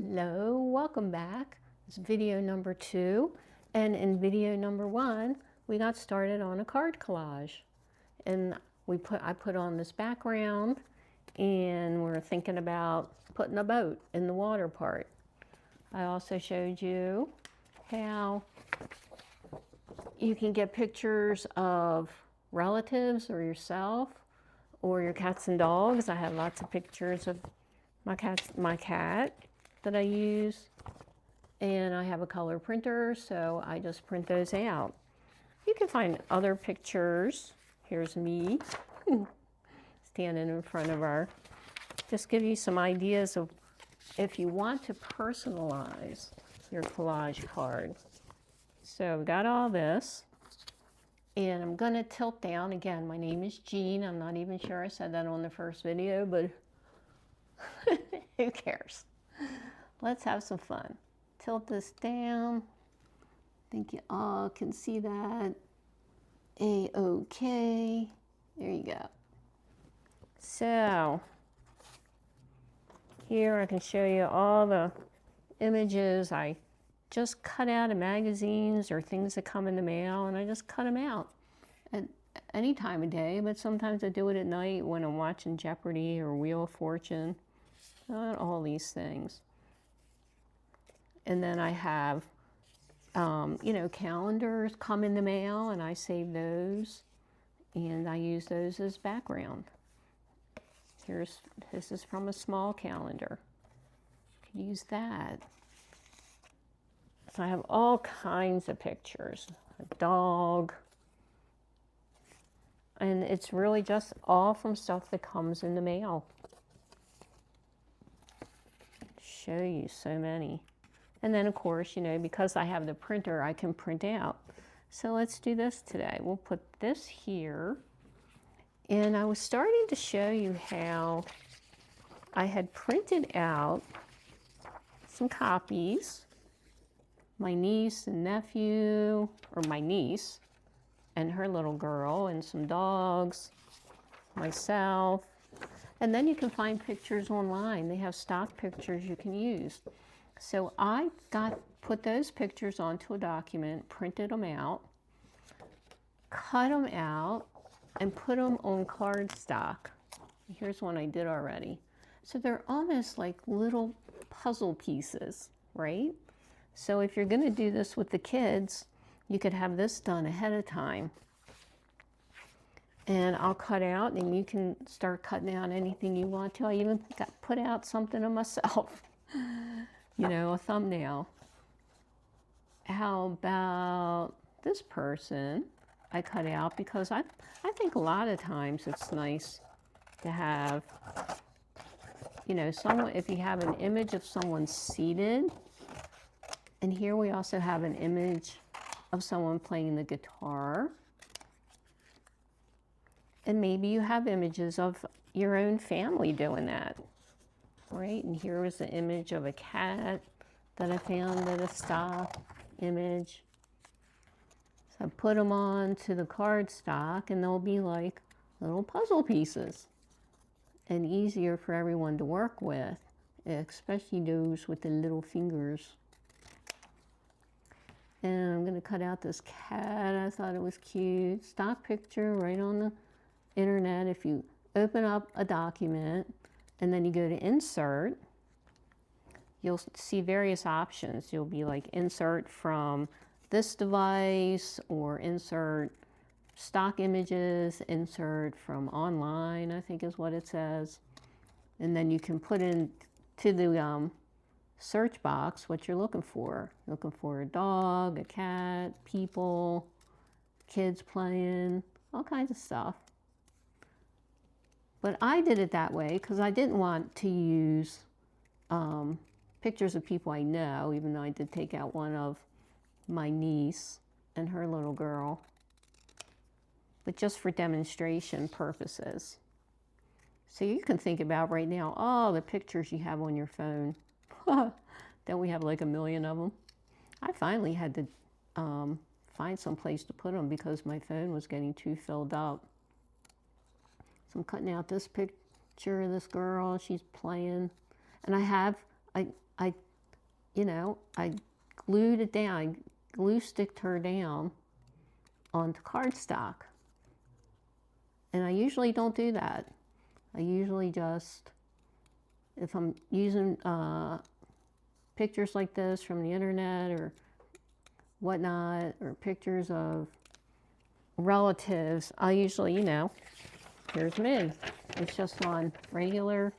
Hello, welcome back. It's video number 2, and in video number 1 we got started on a card collage, and I put on this background, and we're thinking about putting a boat in the water part. I also showed you how you can get pictures of relatives or yourself or your cats and dogs. I have lots of pictures of my cat that I use, and I have a color printer, so I just print those out. You can find other pictures. Here's me standing in front of our, just give you some ideas of if you want to personalize your collage card. So I've got all this, and I'm going to tilt down. Again, my name is Jean. I'm not even sure I said that on the first video, but who cares? Let's have some fun. Tilt this down. I think you all can see that. A-OK. There you go. So here I can show you all the images I just cut out of magazines or things that come in the mail, and I just cut them out at any time of day, but sometimes I do it at night when I'm watching Jeopardy or Wheel of Fortune. All these things. And then I have, calendars come in the mail, and I save those, and I use those as background. This is from a small calendar. You can use that. So I have all kinds of pictures. A dog. And it's really just all from stuff that comes in the mail. Show you so many. And then of course, because I have the printer, I can print out. So let's do this today. We'll put this here. And I was starting to show you how I had printed out some copies. My niece and nephew, or my niece and her little girl, and some dogs, myself. And then you can find pictures online. They have stock pictures you can use. So I put those pictures onto a document, printed them out, cut them out, and put them on cardstock. Here's one I did already. So they're almost like little puzzle pieces, right? So if you're going to do this with the kids, you could have this done ahead of time. And I'll cut out, and you can start cutting out anything you want to. I even put out something of myself, a thumbnail. How about this person I cut out, because I think a lot of times it's nice to have, someone, if you have an image of someone seated, and here we also have an image of someone playing the guitar. And maybe you have images of your own family doing that, right? And here was the image of a cat that I found at a stock image. So I put them on to the cardstock, and they'll be like little puzzle pieces and easier for everyone to work with, especially those with the little fingers. And I'm going to cut out this cat. I thought it was cute. Stock picture right on the internet. If you open up a document and then you go to insert, you'll see various options. You'll be like insert from this device, or insert stock images, insert from online, I think is what it says. And then you can put in to the search box what you're looking for. You're looking for a dog, a cat, people, kids playing, all kinds of stuff. But I did it that way because I didn't want to use pictures of people I know, even though I did take out one of my niece and her little girl, but just for demonstration purposes. So you can think about right now all the pictures you have on your phone. Then we have like 1 million of them. I finally had to find some place to put them because my phone was getting too filled up. So I'm cutting out this picture of this girl. She's playing. And I you know, I glued it down, I glue sticked her down onto cardstock. And I usually don't do that. I usually just, if I'm using pictures like this from the internet or whatnot, or pictures of relatives, I usually, you know, here's me. It's just on regular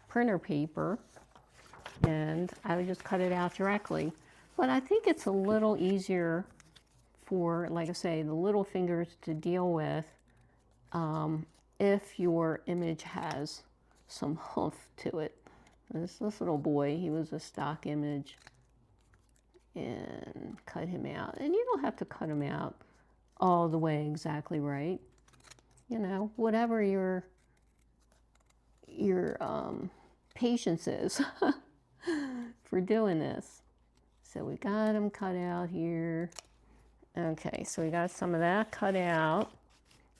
printer paper, and I would just cut it out directly. But I think it's a little easier for, like I say, the little fingers to deal with if your image has some hoof to it. This little boy, he was a stock image, and cut him out. And you don't have to cut him out all the way exactly right. You know, whatever your patience is for doing this. So we got him cut out here. Okay, so we got some of that cut out.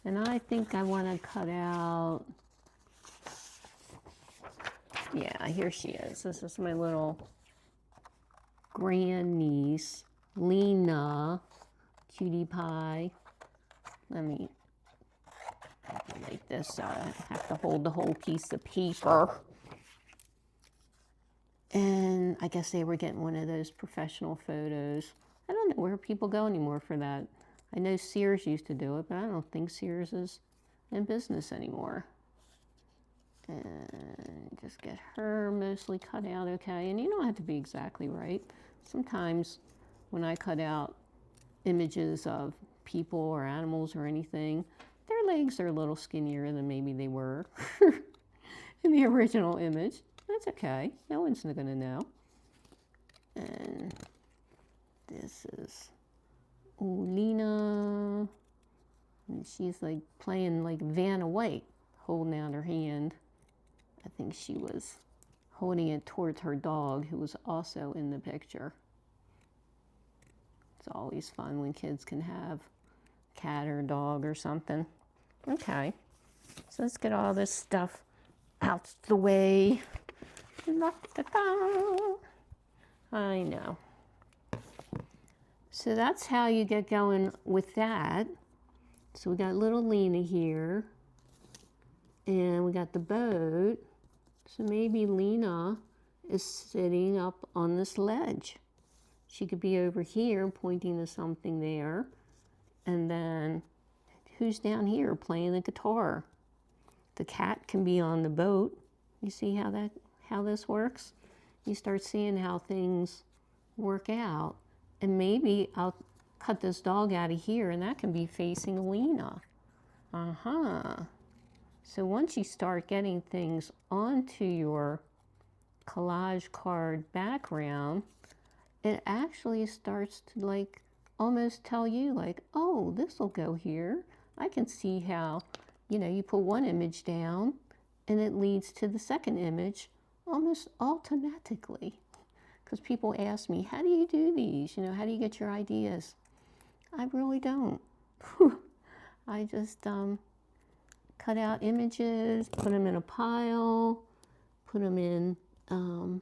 And I think I want to cut out, yeah, here she is. This is my little grandniece, Lena, cutie pie. Let me like this so I have to hold the whole piece of paper. And I guess they were getting one of those professional photos. I don't know where people go anymore for that. I know Sears used to do it, but I don't think Sears is in business anymore. And just get her mostly cut out okay. And you don't have to be exactly right. Sometimes when I cut out images of people or animals or anything, their legs are a little skinnier than maybe they were in the original image. That's okay. No one's going to know. And this is Lena. And she's like playing like Vanna White, holding out her hand. I think she was holding it towards her dog, who was also in the picture. It's always fun when kids can have a cat or a dog or something. Okay, so let's get all this stuff out the way. I know. So that's how you get going with that. So we got little Lena here, and we got the boat. So maybe Lena is sitting up on this ledge. She could be over here pointing to something there. And then who's down here playing the guitar? The cat can be on the boat. You see how this works? You start seeing how things work out. And maybe I'll cut this dog out of here, and that can be facing Lena. So once you start getting things onto your collage card background, it actually starts to like almost tell you like, oh, this will go here. I can see how, you know, you put one image down and it leads to the second image almost automatically. Because people ask me, how do you do these? You know, how do you get your ideas? I really don't. I just cut out images, put them in a pile, put them in, you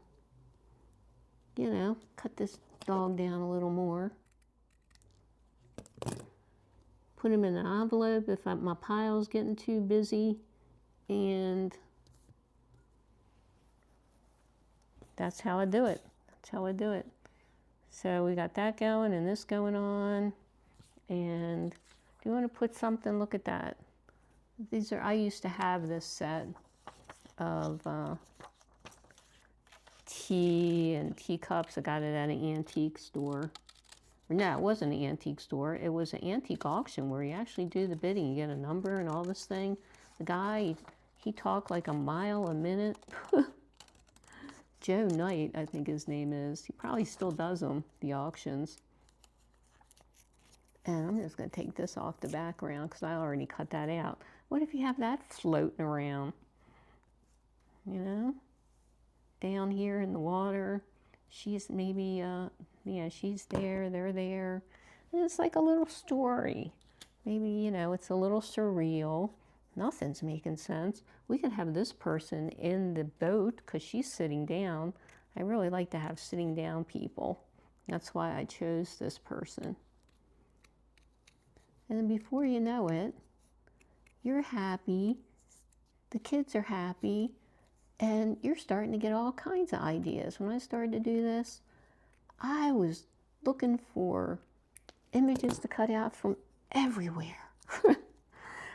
know, cut this dog down a little more. Put them in an envelope if my pile's getting too busy, and that's how I do it. That's how I do it. So we got that going and this going on. And do you want to put something? Look at that. These are, I used to have this set of tea and teacups. I got it at an antique store. No, it wasn't an antique store. It was an antique auction where you actually do the bidding. You get a number and all this thing. The guy, he talked like a mile a minute. Joe Knight, I think his name is. He probably still does them, the auctions. And I'm just going to take this off the background because I already cut that out. What if you have that floating around? You know? Down here in the water. She's maybe, yeah, she's there, they're there. And it's like a little story. Maybe, you know, it's a little surreal. Nothing's making sense. We could have this person in the boat because she's sitting down. I really like to have sitting down people. That's why I chose this person. And then before you know it, you're happy, the kids are happy, and you're starting to get all kinds of ideas. When I started to do this, I was looking for images to cut out from everywhere.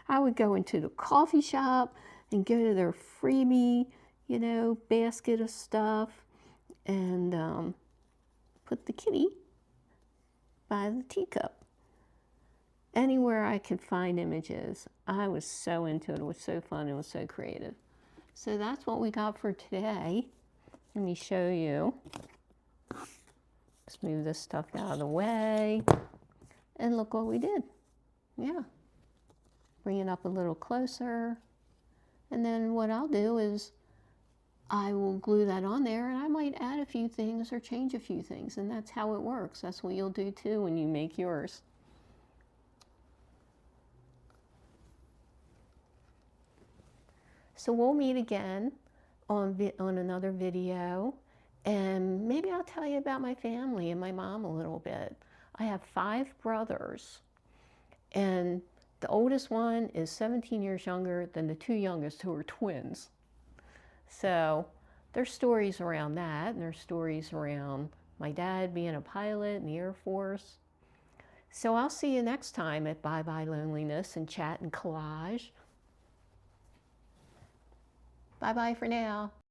I would go into the coffee shop and go to their freebie, you know, basket of stuff and put the kitty by the teacup. Anywhere I could find images, I was so into it. It was so fun. It was so creative. So that's what we got for today. Let me show you. Let's move this stuff out of the way. And look what we did. Yeah. Bring it up a little closer. And then what I'll do is I will glue that on there, and I might add a few things or change a few things. And that's how it works. That's what you'll do too when you make yours. So we'll meet again on another video, and maybe I'll tell you about my family and my mom a little bit. I have 5 brothers, and the oldest one is 17 years younger than the 2 youngest, who are twins. So there's stories around that, and there's stories around my dad being a pilot in the Air Force. So I'll see you next time at Bye Bye Loneliness and Chat and Collage. Bye-bye for now.